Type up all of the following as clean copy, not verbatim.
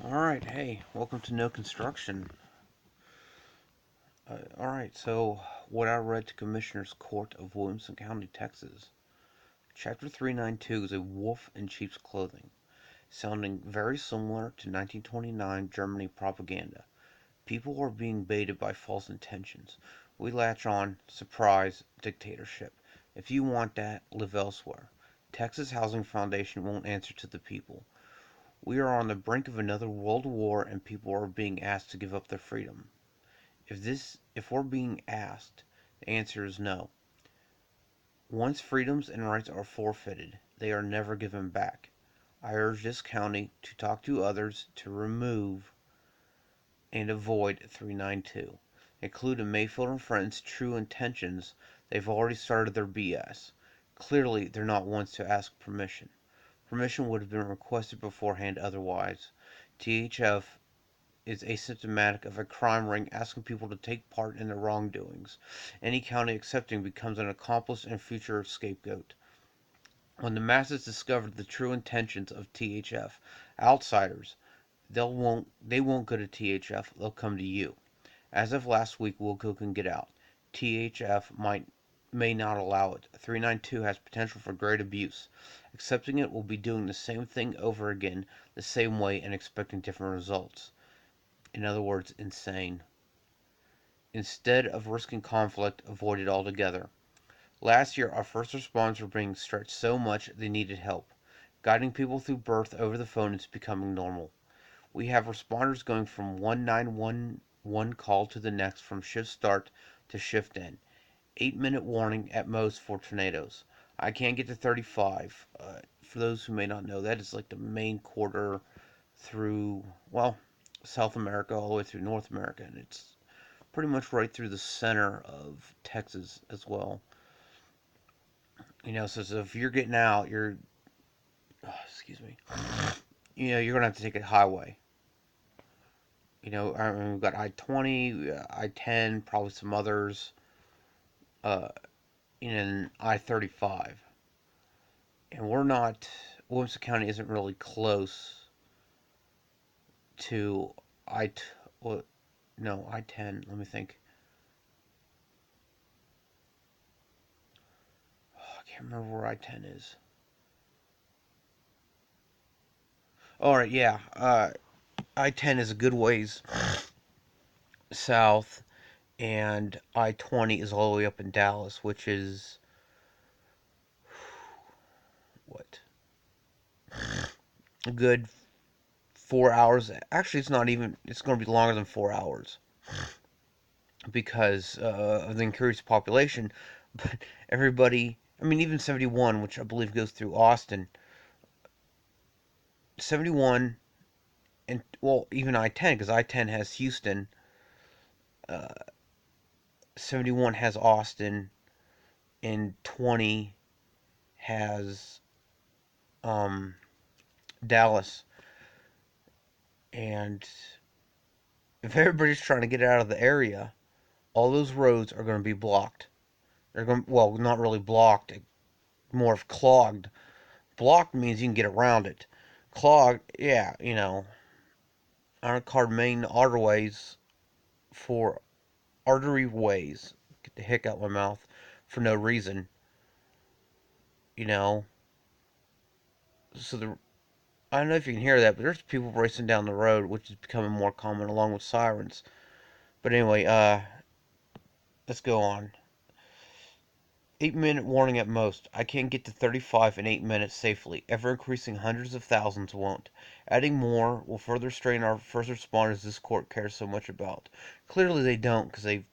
Alright, hey, welcome to No Construction. Alright, so what I read to Commissioner's Court of Williamson County, Texas. Chapter 392 is a wolf in sheep's clothing, sounding very similar to 1929 Germany propaganda. People are being baited by false intentions. We latch on, surprise, dictatorship. If you want that, live elsewhere. Texas Housing Foundation won't answer to the people. We are on the brink of another world war and people are being asked to give up their freedom. If we're being asked, the answer is no. Once freedoms and rights are forfeited, they are never given back. I urge this county to talk to others to remove and avoid 392. Include in Mayfield and Friends' true intentions. They've already started their BS. Clearly, they're not ones to ask permission. Permission would have been requested beforehand otherwise. THF is asymptomatic of a crime ring asking people to take part in their wrongdoings. Any county accepting becomes an accomplice and future scapegoat. When the masses discover the true intentions of THF, outsiders, they won't go to THF, they'll come to you. As of last week, Wilco can get out. THF may not allow it. 392 has potential for great abuse. Accepting it will be doing the same thing over again, the same way, and expecting different results. In other words, insane. Instead of risking conflict, avoid it altogether. Last year, our first responders were being stretched so much they needed help. Guiding people through birth over the phone is becoming normal. We have responders going from one 911 call to the next from shift start to shift end. 8-minute warning at most for tornadoes. I can't get to 35. For those who may not know, that is like the main corridor through, well, South America all the way through North America, and it's pretty much right through the center of Texas as well. So if you're getting out, excuse me, you're gonna have to take a highway. I mean, we've got I-20, I-10, probably some others, uh, and I-35. And Williamson County isn't really close to I, well, no, I-10. Let me think. Oh, I can't remember where I-10 is. All right, yeah. I-10 is a good ways south, and I-20 is all the way up in Dallas, which is what, a good 4 hours. Actually, it's not even. It's going to be longer than 4 hours because of the increased population. But everybody, I mean, even 71, which I believe goes through Austin, 71, and well, even I-10 because I-10 has Houston. Uh, 71 has Austin, and 20 has Dallas. And if everybody's trying to get out of the area, all those roads are going to be blocked. They're going well, not really blocked, more of clogged. Blocked means you can get around it. Clogged, yeah, aren't called main arterways for artery ways. Get the hick out my mouth for no reason, you know. So I don't know if you can hear that, but there's people racing down the road, which is becoming more common along with sirens. But anyway, let's go on. 8-minute warning at most. I can't get to 35 in 8 minutes safely. Ever increasing hundreds of thousands won't. Adding more will further strain our first responders this court cares so much about. Clearly they don't because they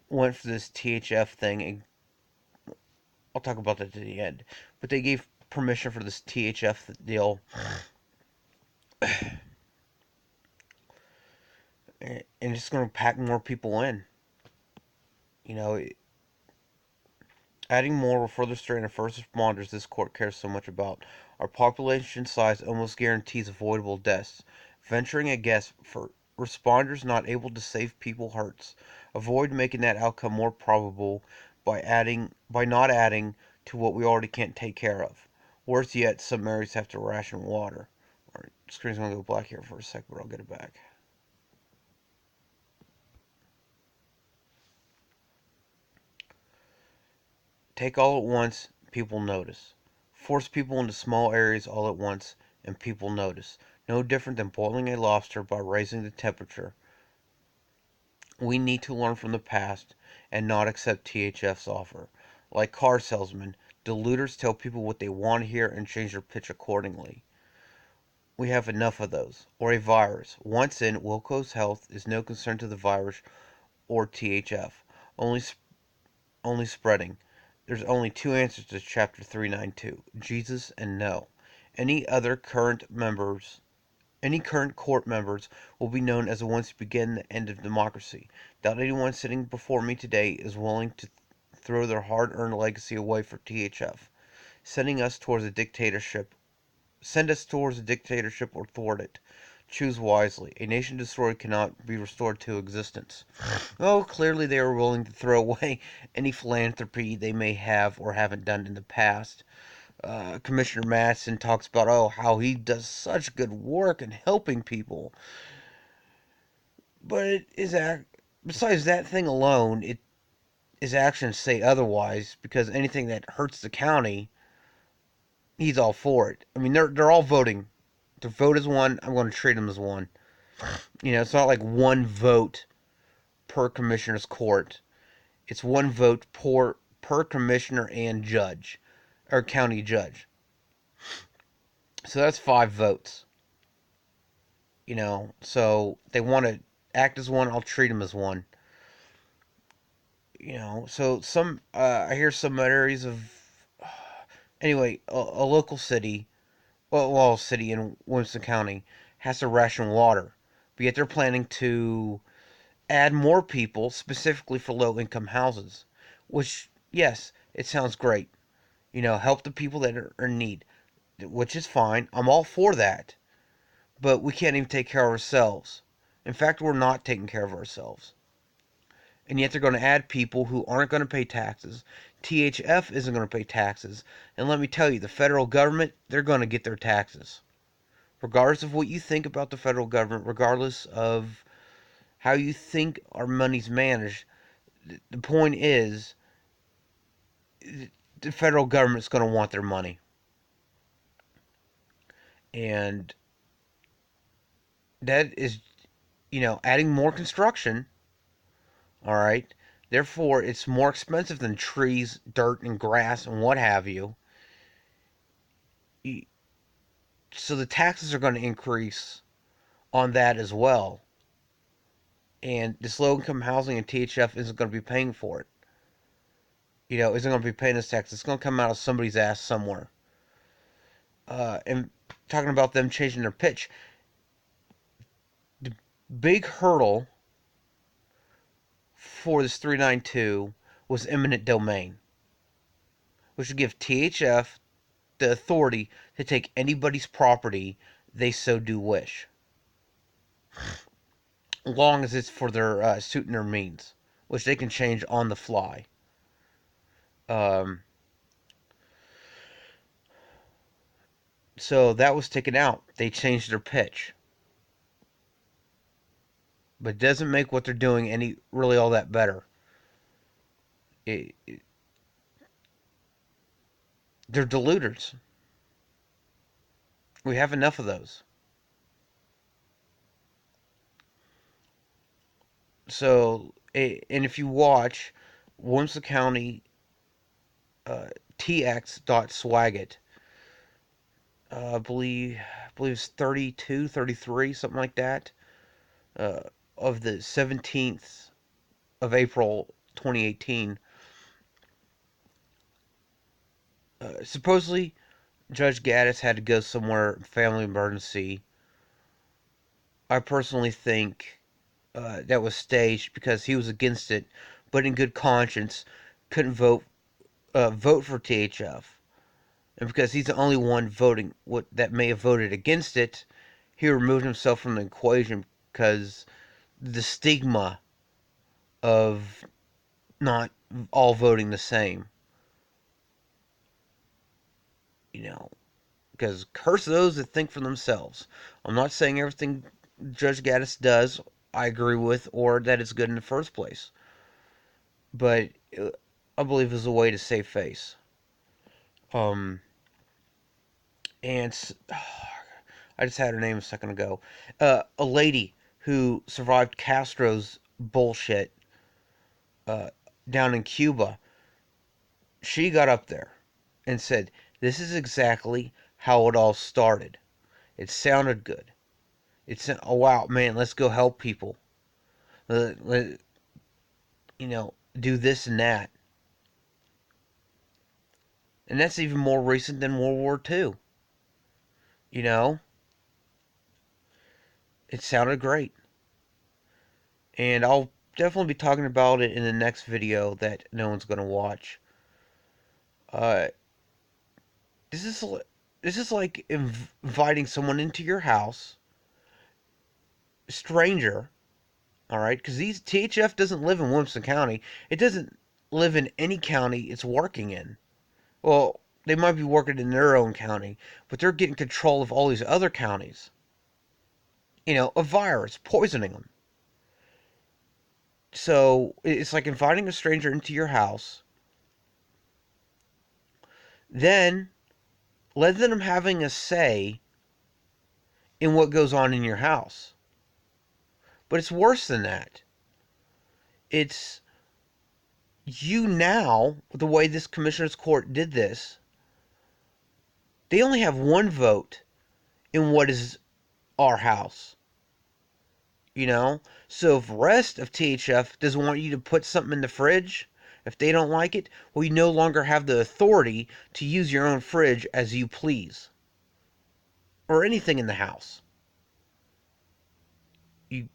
went for this THF thing, and I'll talk about that at the end. But they gave permission for this THF deal, and it's going to pack more people in. You know, adding more will further strain the first responders this court cares so much about. Our population size almost guarantees avoidable deaths. Venturing a guess for responders not able to save people hurts. Avoid making that outcome more probable by not adding to what we already can't take care of. Worse yet, some areas have to ration water. Alright, screen's gonna go black here for a sec, but I'll get it back. Take all at once, people notice. Force people into small areas all at once, and people notice. No different than boiling a lobster by raising the temperature. We need to learn from the past and not accept THF's offer. Like car salesmen, diluters tell people what they want to hear and change their pitch accordingly. We have enough of those. Or a virus. Once in, Wilco's health is no concern to the virus or THF. Only spreading. There's only two answers to Chapter 392: Jesus and no. Any other current members Any current court members will be known as the ones who begin the end of democracy. Doubt anyone sitting before me today is willing to throw their hard-earned legacy away for THF. Send us towards a dictatorship or thwart it. Choose wisely. A nation destroyed cannot be restored to existence. Oh, clearly they are willing to throw away any philanthropy they may have or haven't done in the past. Commissioner Madsen talks about, how he does such good work in helping people. But besides that thing alone, his actions say otherwise, because anything that hurts the county, he's all for it. I mean, they're all voting. To vote as one, I'm going to treat them as one. It's not like one vote per commissioner's court. It's one vote per commissioner and judge, or county judge. So that's 5 votes. So they want to act as one, I'll treat them as one. So I hear some areas of, anyway, a local city, city in Williamson County has to ration water, but yet they're planning to add more people specifically for low-income houses, which, yes, it sounds great. Help the people that are in need, which is fine. I'm all for that. But we can't even take care of ourselves. In fact, we're not taking care of ourselves. And yet they're going to add people who aren't going to pay taxes. THF isn't going to pay taxes. And let me tell you, the federal government, they're going to get their taxes. Regardless of what you think about the federal government, regardless of how you think our money's managed, the point is, the federal government's going to want their money. And that is, adding more construction. All right. Therefore, it's more expensive than trees, dirt, and grass, and what have you. So the taxes are going to increase on that as well. And this low-income housing and THF isn't going to be paying for it. Isn't going to be paying this tax. It's going to come out of somebody's ass somewhere. And talking about them changing their pitch, the big hurdle for this 392 was eminent domain, which would give THF the authority to take anybody's property they so do wish, long as it's for their suit and their means, which they can change on the fly. So that was taken out. They changed their pitch, but it doesn't make what they're doing any really all that better. They're diluters. We have enough of those. So, and if you watch Williamson County tx.swagit, I believe it's 32, 33, something like that, of the 17th of April 2018. Supposedly, Judge Gaddis had to go somewhere, family emergency. I personally think that was staged because he was against it, but in good conscience couldn't vote for THF, and because he's the only one that may have voted against it, he removed himself from the equation because the stigma of not all voting the same. Because curse those that think for themselves. I'm not saying everything Judge Gaddis does I agree with or that it's good in the first place. But I believe it's a way to save face. Um, and I just had her name a second ago. A lady who survived Castro's bullshit uh, down in Cuba, she got up there and said, "This is exactly how it all started. It sounded good. It's oh wow, man, let's go help people. Let, do this and that." And that's even more recent than World War II. You know, it sounded great. And I'll definitely be talking about it in the next video that no one's going to watch. Uh, this is this is like inviting someone into your house, stranger, all right? Because these THF doesn't live in Williamson County. It doesn't live in any county it's working in. Well, they might be working in their own county, but they're getting control of all these other counties. A virus poisoning them. So it's like inviting a stranger into your house, then let them having a say in what goes on in your house. But it's worse than that. It's you now, the way this commissioner's court did this, they only have one vote in what is our house. So if the rest of THF doesn't want you to put something in the fridge, if they don't like it, well, you no longer have the authority to use your own fridge as you please. Or anything in the house. You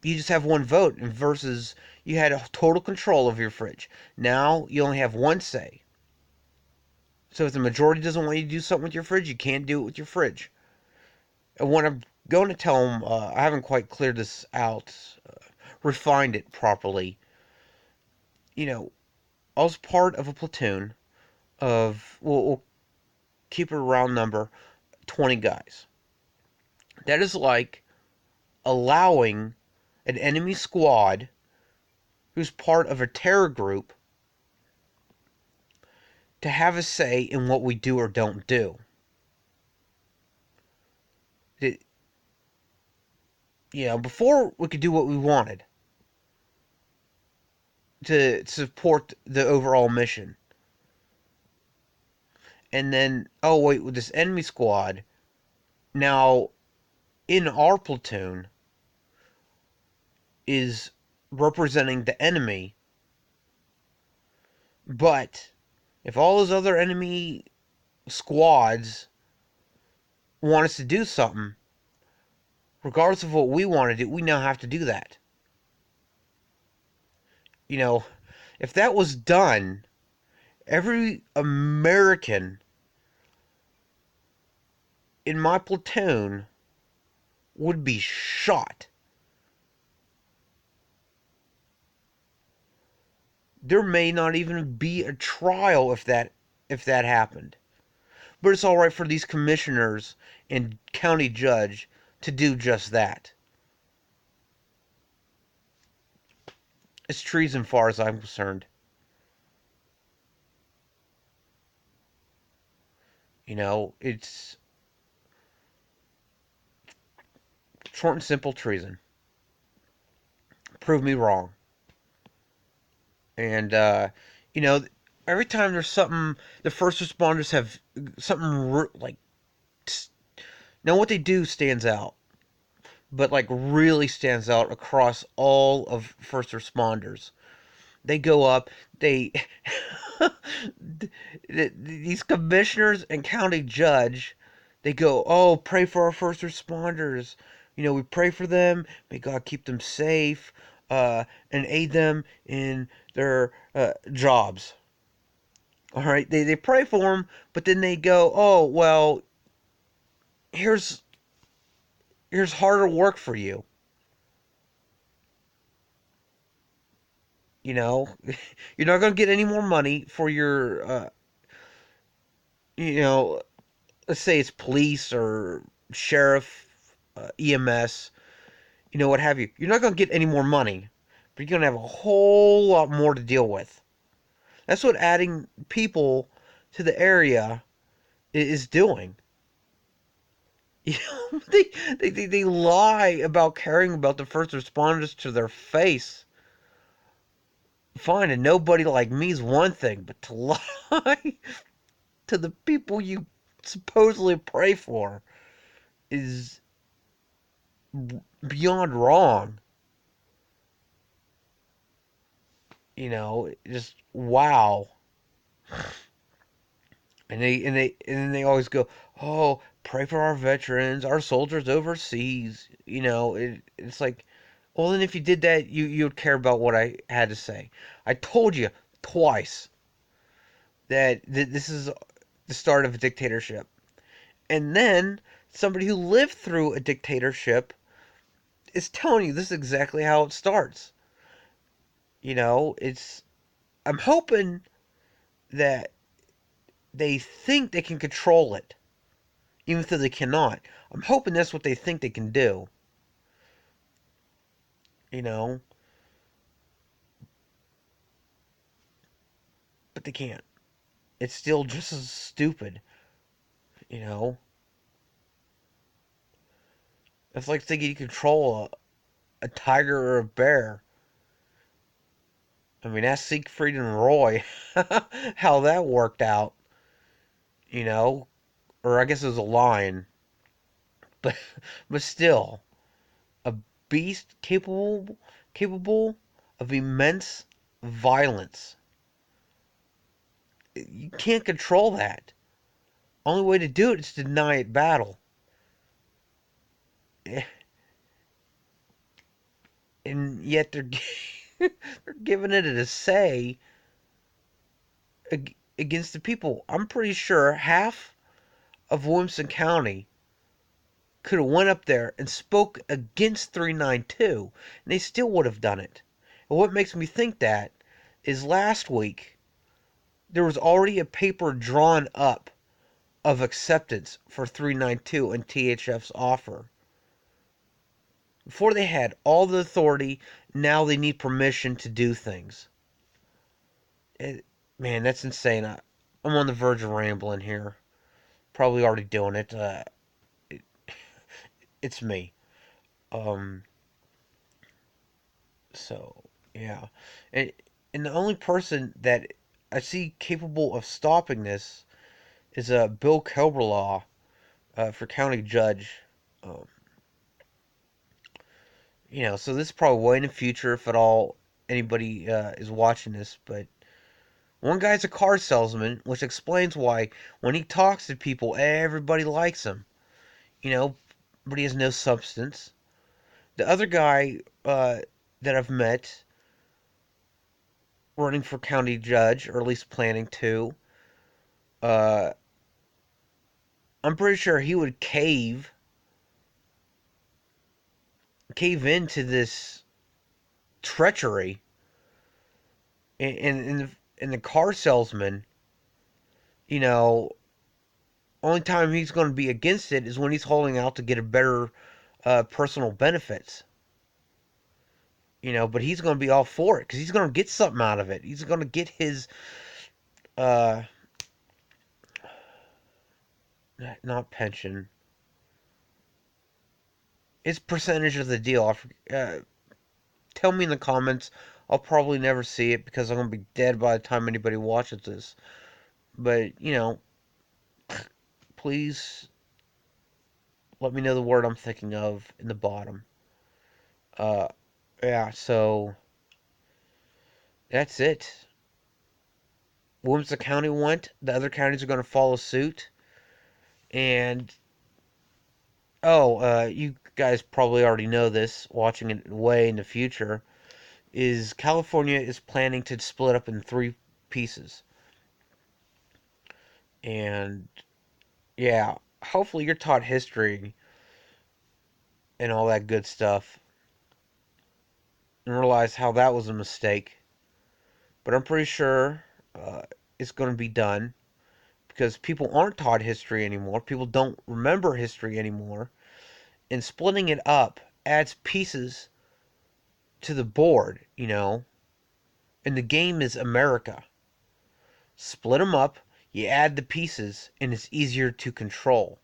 you just have one vote versus you had a total control of your fridge. Now you only have one say. So if the majority doesn't want you to do something with your fridge, you can't do it with your fridge. And what I'm going to tell them, I haven't quite cleared this out, refined it properly. I was part of a platoon of, we'll keep it a round number, 20 guys. That is like allowing an enemy squad who's part of a terror group to have a say in what we do or don't do. It, before we could do what we wanted to support the overall mission. And then, oh wait, with this enemy squad, now in our platoon is representing the enemy, but if all those other enemy squads want us to do something, regardless of what we want to do, we now have to do that. If that was done, every American in my platoon would be shot. There may not even be a trial if that happened. But it's all right for these commissioners and county judge to do just that. It's treason, far as I'm concerned. It's short and simple treason. Prove me wrong. And every time there's something, the first responders have something like, now what they do stands out, but like really stands out across all of first responders. They go up, they these commissioners and county judge, they go, "Oh, pray for our first responders. We pray for them. May God keep them safe, and aid them in their jobs." All right, they pray for them, but then they go, "Oh, well, here's harder work for you." You're not going to get any more money for your you know let's say it's police or sheriff, EMS, what have you. You're not going to get any more money, but you're going to have a whole lot more to deal with. That's what adding people to the area is doing. You know, they lie about caring about the first responders to their face. Fine, and nobody like me is one thing, but to lie to the people you supposedly pray for is beyond wrong. Just wow. And they always go, "Oh, pray for our veterans, our soldiers overseas." It's like, well, then if you did that, you would care about what I had to say. I told you twice that this is the start of a dictatorship, and then somebody who lived through a dictatorship is telling you this is exactly how it starts. It's I'm hoping that they think they can control it, even though they cannot. I'm hoping that's what they think they can do. You know, but they can't. It's still just as stupid. You know, it's like thinking you control a tiger or a bear. I mean, ask Siegfried and Roy how that worked out. You know, or I guess it was a lion, but but still, a beast capable of immense violence. You can't control that. Only way to do it is to deny it battle. And yet they're giving it a say against the people. I'm pretty sure half of Williamson County could have went up there and spoke against 392, and they still would have done it. And what makes me think that is last week there was already a paper drawn up of acceptance for 392 and THF's offer. Before they had all the authority, now they need permission to do things. It, man, that's insane. I'm on the verge of rambling here. Probably already doing it. It it's me. Um, so yeah, and and the only person that I see capable of stopping this is Bill Kelberlaw for county judge. Um, so this is probably way in the future if at all anybody is watching this. But one guy's a car salesman, which explains why when he talks to people, everybody likes him. But he has no substance. The other guy that I've met running for county judge, or at least planning to, uh, I'm pretty sure he would cave into this treachery, and the car salesman, you know, only time he's going to be against it is when he's holding out to get a better personal benefits. But he's going to be all for it because he's going to get something out of it. He's going to get his, uh, not pension, his percentage of the deal. Tell me in the comments. I'll probably never see it because I'm going to be dead by the time anybody watches this. But, please let me know the word I'm thinking of in the bottom. Uh, yeah, so that's it. Williamson County went. The other counties are going to follow suit. And, you guys probably already know this, watching it way in the future, is California is planning to split up in 3 pieces. And, yeah, hopefully you're taught history and all that good stuff and realize how that was a mistake. But I'm pretty sure it's going to be done because people aren't taught history anymore. People don't remember history anymore. And splitting it up adds pieces to the board, And the game is America. Split them up, you add the pieces, and it's easier to control.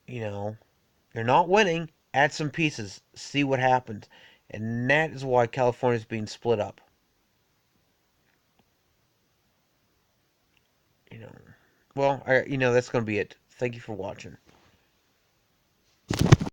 You're not winning, add some pieces, see what happens. And that is why California is being split up. You know. Well, that's going to be it. Thank you for watching.